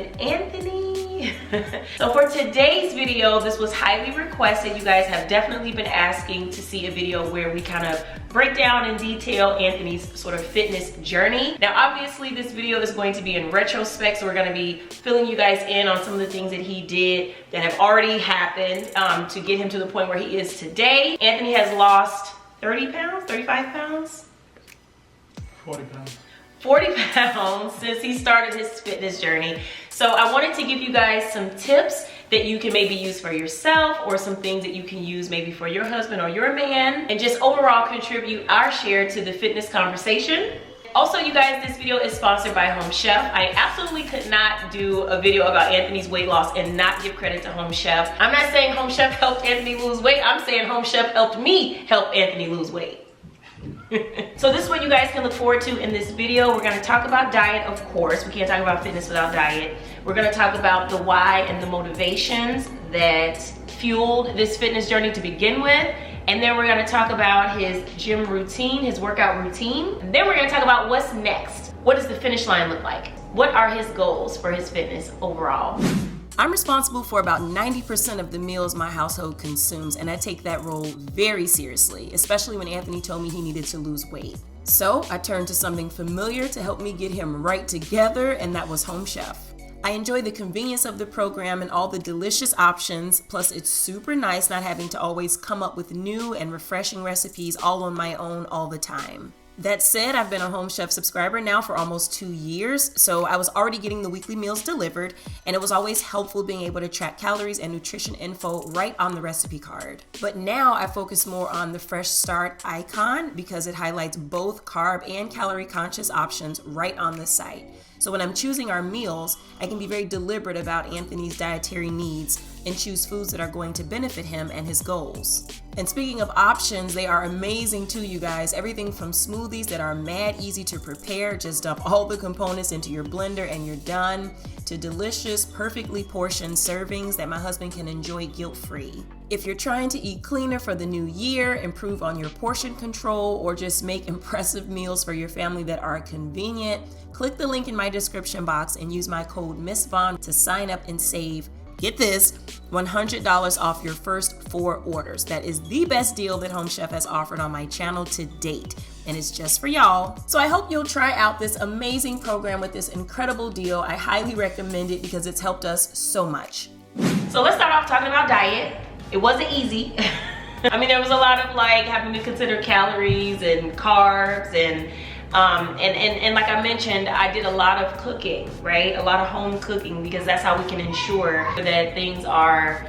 husband, Anthony. So for today's video, this was highly requested. You guys have definitely been asking to see a video where we kind of break down in detail Anthony's sort of fitness journey. Now, obviously this video is going to be in retrospect, so we're gonna be filling you guys in on some of the things that he did that have already happened to get him to the point where he is today. Anthony has lost 30 pounds, 35 pounds? 40 pounds. 40 pounds since he started his fitness journey. So I wanted to give you guys some tips that you can maybe use for yourself, or some things that you can use maybe for your husband or your man, and just overall contribute our share to the fitness conversation. Also, you guys, this video is sponsored by Home Chef. I absolutely could not do a video about Anthony's weight loss and not give credit to Home Chef. I'm not saying Home Chef helped Anthony lose weight. I'm saying Home Chef helped me help Anthony lose weight. So this is what you guys can look forward to in this video. We're going to talk about diet, of course. We can't talk about fitness without diet. We're going to talk about the why and the motivations that fueled this fitness journey to begin with. And then we're going to talk about his gym routine, his workout routine. And then we're going to talk about what's next. What does the finish line look like? What are his goals for his fitness overall? I'm responsible for about 90% of the meals my household consumes, and I take that role very seriously, especially when Anthony told me he needed to lose weight. So I turned to something familiar to help me get him right together, and that was Home Chef. I enjoy the convenience of the program and all the delicious options, plus it's super nice not having to always come up with new and refreshing recipes all on my own all the time. That said, I've been a Home Chef subscriber now for almost 2 years, so I was already getting the weekly meals delivered, and it was always helpful being able to track calories and nutrition info right on the recipe card. But now I focus more on the Fresh Start icon because it highlights both carb and calorie conscious options right on the site. So when I'm choosing our meals, I can be very deliberate about Anthony's dietary needs and choose foods that are going to benefit him and his goals. And speaking of options, they are amazing too, you guys. Everything from smoothies that are mad easy to prepare, just dump all the components into your blender and you're done, to delicious, perfectly portioned servings that my husband can enjoy guilt-free. If you're trying to eat cleaner for the new year, improve on your portion control, or just make impressive meals for your family that are convenient, click the link in my description box and use my code MsVaughnTV to sign up and save, get this, $100 off your first 4 orders. That is the best deal that Home Chef has offered on my channel to date, and it's just for y'all. So I hope you'll try out this amazing program with this incredible deal. I highly recommend it because it's helped us so much. So let's start off talking about diet. It wasn't easy. I mean, there was a lot of like having to consider calories and carbs and like I mentioned, I did a lot of cooking, right? A lot of home cooking, because that's how we can ensure that things are,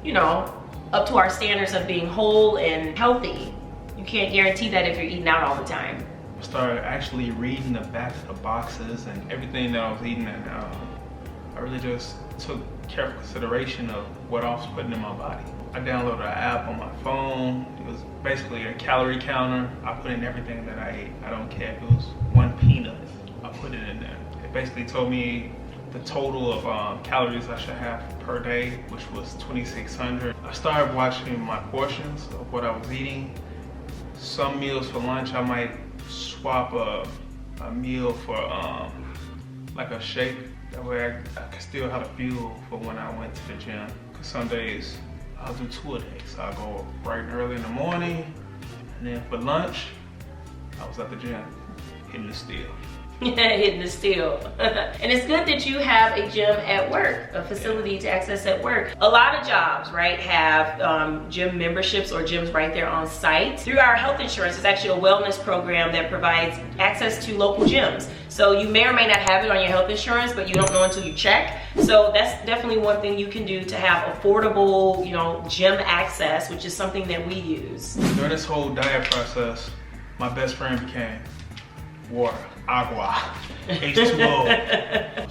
you know, up to our standards of being whole and healthy. You can't guarantee that if you're eating out all the time. I started actually reading the back of the boxes and everything that I was eating, and I really just took careful consideration of what I was putting in my body. I downloaded an app on my phone. It was basically a calorie counter. I put in everything that I ate. I don't care if it was 1 peanut, I put it in there. It basically told me the total of calories I should have per day, which was 2,600. I started watching my portions of what I was eating. Some meals for lunch, I might swap a meal for like a shake. That way I could still have a fuel for when I went to the gym. Because some days I'll do 2 a day. So I'll go bright and early in the morning, and then for lunch, I was at the gym, hitting the steel. Hitting the steel. And it's good that you have a gym at work, a facility to access at work. A lot of jobs, right, have gym memberships or gyms right there on site. Through our health insurance, it's actually a wellness program that provides access to local gyms. So you may or may not have it on your health insurance, but you don't know until you check. So that's definitely one thing you can do to have affordable, you know, gym access, which is something that we use. During this whole diet process, my best friend became water, agua, H2O.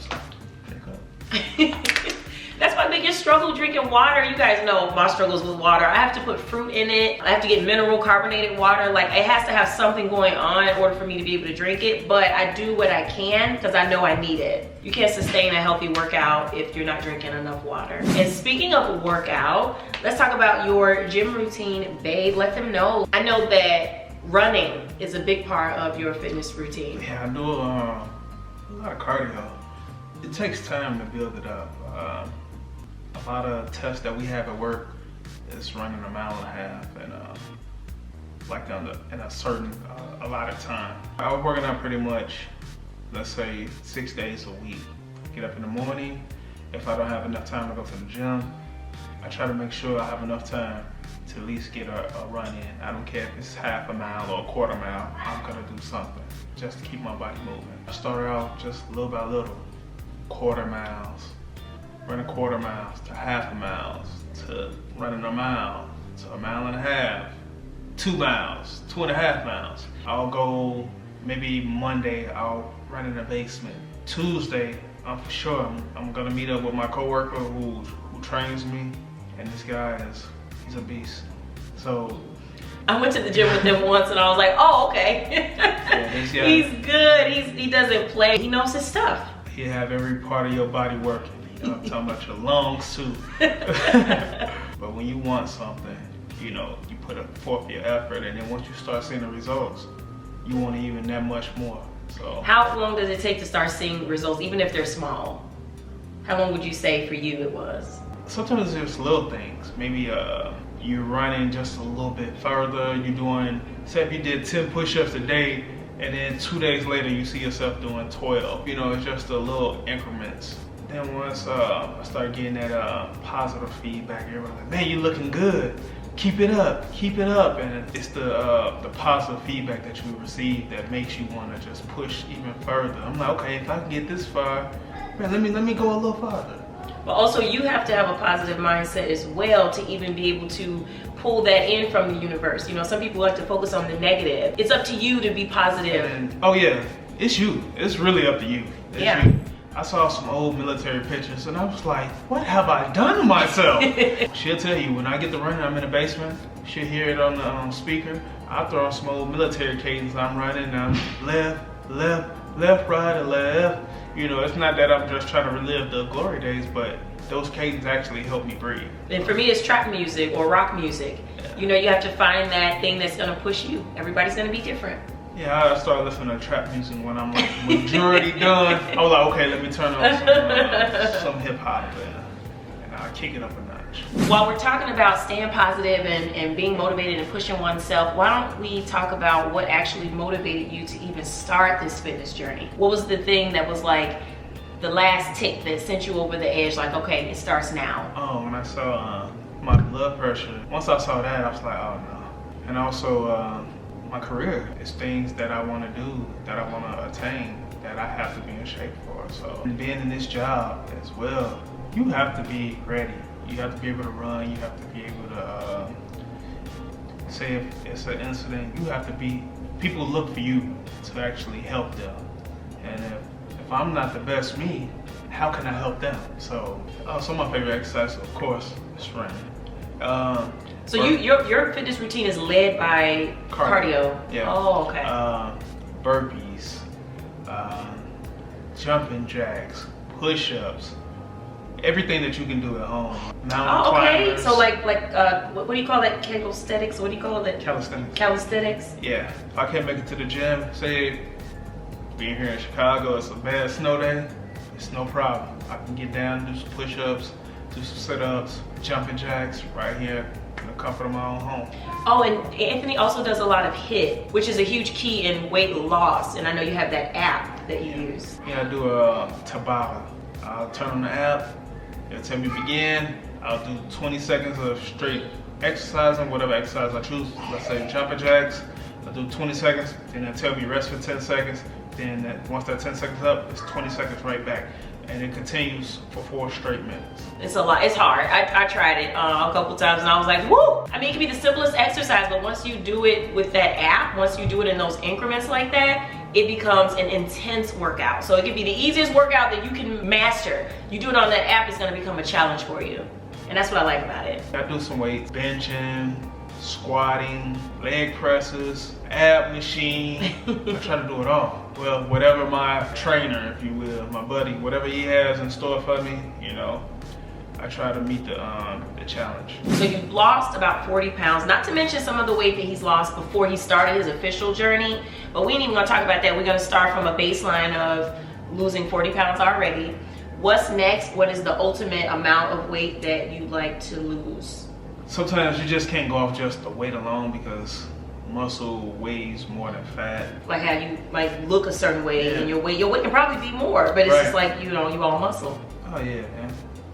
That's my biggest struggle, drinking water. You guys know my struggles with water. I have to put fruit in it. I have to get mineral carbonated water. Like, it has to have something going on in order for me to be able to drink it. But I do what I can because I know I need it. You can't sustain a healthy workout if you're not drinking enough water. And speaking of workout, let's talk about your gym routine, babe. Let them know. I know that running is a big part of your fitness routine. Yeah, I do a lot of cardio. It takes time to build it up. A lot of tests that we have at work is running a mile and a half, and like in a certain allotted time. I was working out pretty much, let's say 6 days a week. Get up in the morning. If I don't have enough time to go to the gym, I try to make sure I have enough time to at least get a run in. I don't care if it's half a mile or a quarter mile, I'm gonna do something just to keep my body moving. I started out just little by little, quarter miles, running quarter miles to half a mile, to running a mile, to a mile and a half, 2 miles, 2.5 miles. I'll go, maybe Monday, I'll run in the basement. Tuesday, I'm for sure, I'm gonna meet up with my coworker who trains me, and this guy he's a beast. So I went to the gym with him once and I was like, oh, okay. Yeah, this guy, he's good, he doesn't play, he knows his stuff. He have every part of your body working. I'm talking about your lungs too. But when you want something, you put forth your effort, and then once you start seeing the results, you want it even that much more. So how long does it take to start seeing results, even if they're small? How long would you say for you it was? Sometimes there's little things. Maybe you're running just a little bit further. You're doing, say if you did 10 push-ups a day, and then 2 days later you see yourself doing 12. it's just a little increments. Then once I started getting that positive feedback, everybody's like, man, you're looking good. Keep it up. And it's the positive feedback that you receive that makes you want to just push even further. I'm like, okay, if I can get this far, man, let me go a little farther. But also you have to have a positive mindset as well to even be able to pull that in from the universe. Some people like to focus on the negative. It's up to you to be positive. And, oh yeah, it's you. It's really up to you. It's you. I saw some old military pictures and I was like, what have I done to myself? She'll tell you, when I get to running, I'm in the basement, she'll hear it on the speaker. I'll throw on some old military cadence. I'm running, I'm left, right, and left. It's not that I'm just trying to relive the glory days, but those cadence actually help me breathe. And for me, it's trap music or rock music. Yeah. You have to find that thing that's gonna push you. Everybody's gonna be different. Yeah, I started listening to trap music when I'm like majority done. I was like, okay, let me turn on some hip hop and I'll kick it up a notch. While we're talking about staying positive and being motivated and pushing oneself, why don't we talk about what actually motivated you to even start this fitness journey? What was the thing that was like the last tick that sent you over the edge, like, okay, it starts now? Oh, when I saw my blood pressure, once I saw that, I was like, oh no. And also, my career is things that I want to do, that I want to attain, that I have to be in shape for. So being in this job as well, you have to be ready. You have to be able to run. You have to be able to, say if it's an incident, you have to be, people look for you to actually help them. And if I'm not the best me, how can I help them? So, some of my favorite exercises, of course, is running. So your fitness routine is led by cardio? Yeah. Oh, okay. Burpees, jumping jacks, push-ups, everything that you can do at home. Mountain climbers. So like what do you call that? Calisthenics? What do you call that? Calisthenics. Calisthenics? Yeah. If I can't make it to the gym, say being here in Chicago, it's a bad snow day, it's no problem. I can get down, do some push-ups, do some sit-ups, jumping jacks right here in the comfort of my own home. Oh, and Anthony also does a lot of HIIT, which is a huge key in weight loss. And I know you have that app that you use. Yeah, I do a Tabata. I'll turn on the app, it'll tell me begin. I'll do 20 seconds of straight exercising, whatever exercise I choose. Let's say jumping jacks. I'll do 20 seconds, then it'll tell me rest for 10 seconds. Then once that 10 seconds up, it's 20 seconds right back. And it continues for 4 straight minutes. It's a lot, it's hard. I tried it a couple times and I was like, woo! I mean, it can be the simplest exercise, but once you do it with that app, once you do it in those increments like that, it becomes an intense workout. So it can be the easiest workout that you can master. You do it on that app, it's gonna become a challenge for you. And that's what I like about it. I do some weights, benching, squatting, leg presses, ab machine. I try to do it all. Well, whatever my trainer, if you will, my buddy, whatever he has in store for me, I try to meet the challenge. So you've lost about 40 pounds, not to mention some of the weight that he's lost before he started his official journey, but we ain't even gonna talk about that. We're gonna start from a baseline of losing 40 pounds already. What's next? What is the ultimate amount of weight that you'd like to lose? Sometimes you just can't go off just the weight alone because muscle weighs more than fat. Like how you might look a certain way, Yeah. and your weight can probably be more, but it's just like, you know, you all muscle. Oh yeah, man.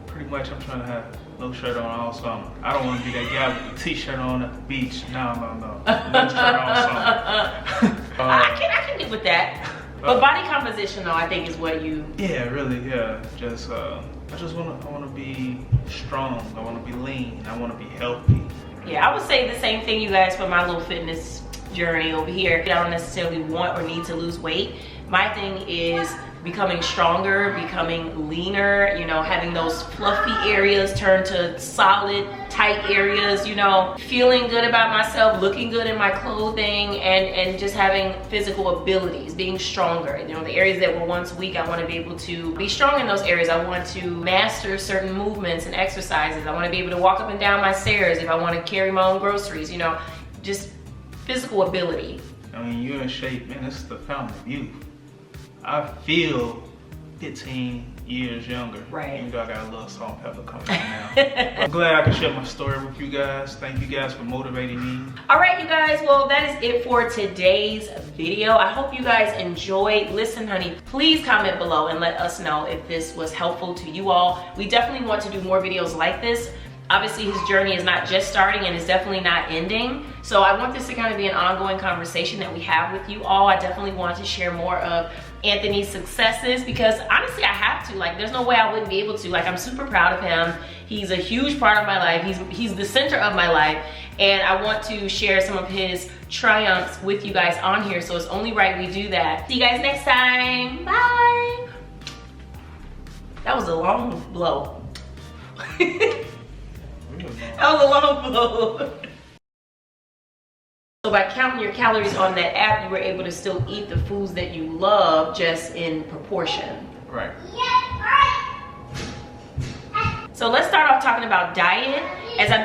Pretty much I'm trying to have no shirt on all summer. I don't want to be that guy with the t-shirt on at the beach. No. No shirt on summer. I can get with that. But body composition though, I think is what you... Yeah, really, yeah. Just I want to be strong. I want to be lean. I want to be healthy. Yeah, I would say the same thing, you guys, for my little fitness journey over here. I don't necessarily want or need to lose weight. My thing is becoming stronger, becoming leaner, you know, having those fluffy areas turn to solid, tight areas, you know, feeling good about myself, looking good in my clothing, and just having physical abilities, being stronger. You know, the areas that were once weak, I want to be able to be strong in those areas. I want to master certain movements and exercises. I want to be able to walk up and down my stairs if I want to carry my own groceries, you know, just physical ability. I mean, you're in shape, man. This is the fountain of youth. I feel 15 years younger. Right. Even though I got a little salt and pepper coming out now. I'm glad I could share my story with you guys. Thank you guys for motivating me. All right, you guys, well, that is it for today's video. I hope you guys enjoyed. Listen, honey, please comment below and let us know if this was helpful to you all. We definitely want to do more videos like this. Obviously, his journey is not just starting and it's definitely not ending. So I want this to kind of be an ongoing conversation that we have with you all. I definitely want to share more of Anthony's successes because honestly, I have to. Like, there's no way I wouldn't be able to. Like, I'm super proud of him. He's a huge part of my life. He's the center of my life. And I want to share some of his triumphs with you guys on here. So it's only right we do that. See you guys next time. Bye. That was a long blow. That was a long blow. So by counting your calories on that app, you were able to still eat the foods that you love, just in proportion. Right. So let's start off talking about diet. As I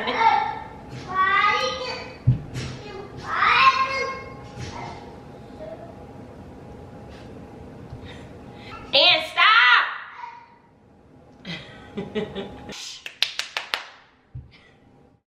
and stop.